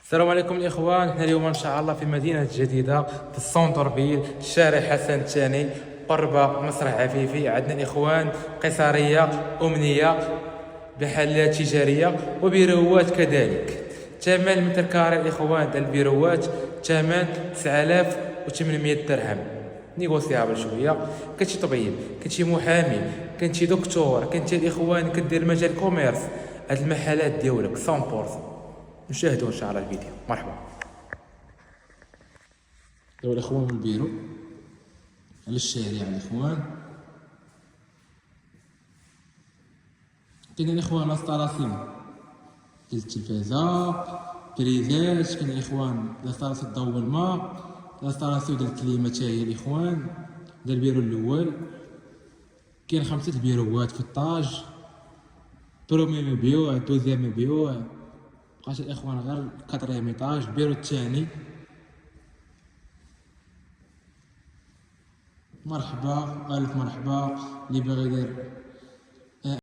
السلام عليكم الاخوان. احنا اليوم ان شاء الله في مدينه جديده في السونتر فيل، شارع حسن الثاني، قرب مسرح عفيفي. عندنا الاخوان قيصريه، امنيه، محلات تجاريه وبيروات كذلك. ثمن المتر كاري الاخوان ديال البيروات ثمن 9800 درهم. نيغوسيابل شويه. كنتي طبيب، كنتي محامي، كنتي دكتور، كنتي الاخوان كدير مجال كوميرس، هاد المحلات ديالك 100%. نشاهدوا ان شاء الله الفيديو. مرحبا. دابا الاخوان من البيرو على الشارع. الاخوان كاين الاخوان لاستالاسيون ديال التلفازه، بريزات، كاين الاخوان لاستالاسيون الضوء والماء، لاستالاسيون ديال الكليمه حتى هي الاخوان ديال البيرو الاول. كاين 5 البيروات في الطاج، برومي مبيوع، دوزيام مبيوع، بقات الاخوان غير 4 ايطاج. البيرو الثاني. مرحبا، الف مرحبا. اللي باغي يدير